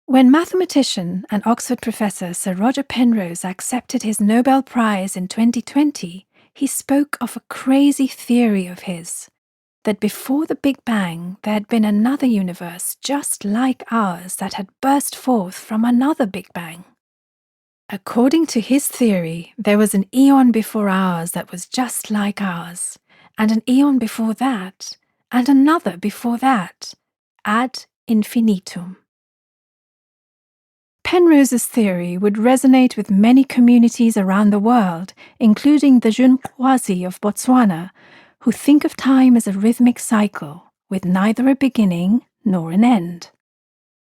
When mathematician and Oxford professor Sir Roger Penrose accepted his Nobel Prize in 2020, he spoke of a crazy theory of his, that before the Big Bang there had been another universe just like ours that had burst forth from another Big Bang. According to his theory, there was an eon before ours that was just like ours, and an eon before that, and another before that, ad infinitum. Penrose's theory would resonate with many communities around the world, including the Junkwazi of Botswana, who think of time as a rhythmic cycle, with neither a beginning nor an end.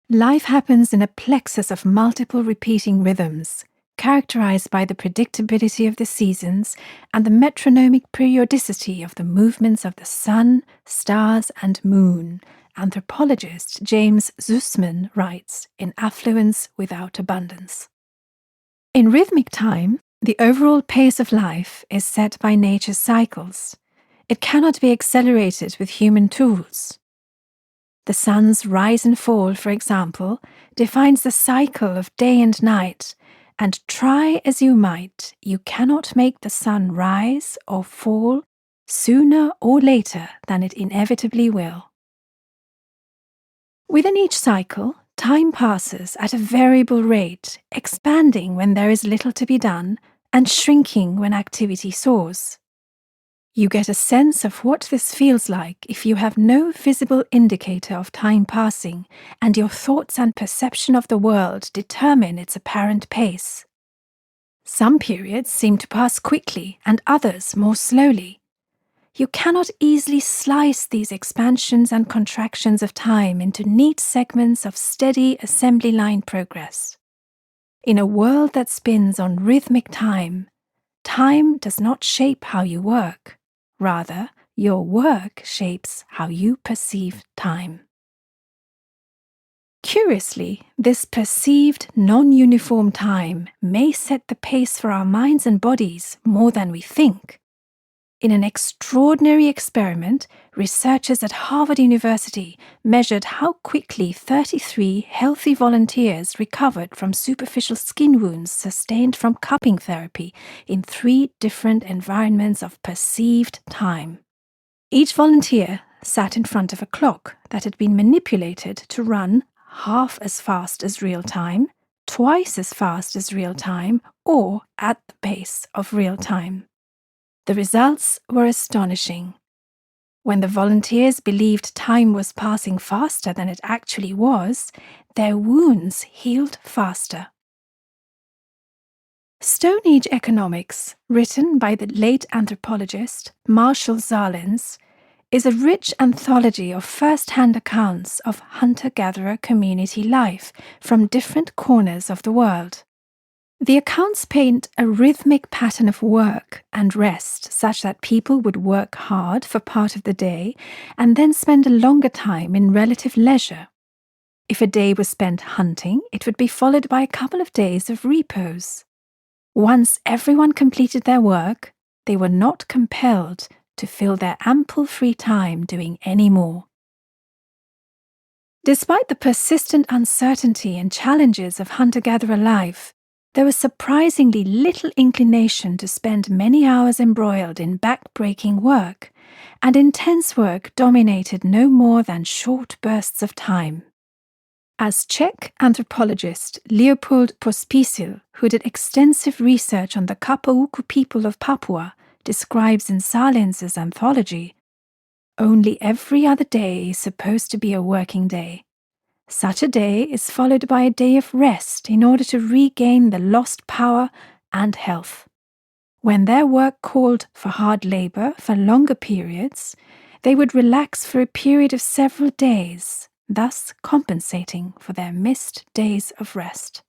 Life happens in a plexus of multiple repeating rhythms, characterized by the predictability of the seasons and the metronomic periodicity of the movements of the sun, stars, and moon. Anthropologist James Zussman writes in Affluence Without Abundance. In rhythmic time, the overall pace of life is set by nature's cycles. It cannot be accelerated with human tools. The sun's rise and fall, for example, defines the cycle of day and night, and try as you might, you cannot make the sun rise or fall sooner or later than it inevitably will. Within each cycle, time passes at a variable rate, expanding when there is little to be done and shrinking when activity soars. You get a sense of what this feels like if you have no visible indicator of time passing and your thoughts and perception of the world determine its apparent pace. Some periods seem to pass quickly and others more slowly. You cannot easily slice these expansions and contractions of time into neat segments of steady assembly line progress. In a world that spins on rhythmic time, time does not shape how you work. Rather, your work shapes how you perceive time. Curiously, this perceived non-uniform time may set the pace for our minds and bodies more than we think. In an extraordinary experiment, researchers at Harvard University measured how quickly 33 healthy volunteers recovered from superficial skin wounds sustained from cupping therapy in 3 different environments of perceived time. Each volunteer sat in front of a clock that had been manipulated to run half as fast as real time, twice as fast as real time, or at the pace of real time. The results were astonishing. When the volunteers believed time was passing faster than it actually was, their wounds healed faster. Stone Age Economics, written by the late anthropologist Marshall Zarlens, is a rich anthology of first-hand accounts of hunter-gatherer community life from different corners of the world. The accounts paint a rhythmic pattern of work and rest such that people would work hard for part of the day and then spend a longer time in relative leisure. If a day was spent hunting, it would be followed by a couple of days of repose. Once everyone completed their work, they were not compelled to fill their ample free time doing any more. Despite the persistent uncertainty and challenges of hunter-gatherer life, there was surprisingly little inclination to spend many hours embroiled in back-breaking work, and intense work dominated no more than short bursts of time. As Czech anthropologist Leopold Pospisil, who did extensive research on the Kapauku people of Papua, describes in Zarlens's anthology, only every other day is supposed to be a working day. Such a day is followed by a day of rest in order to regain the lost power and health. When their work called for hard labor for longer periods, they would relax for a period of several days, thus compensating for their missed days of rest.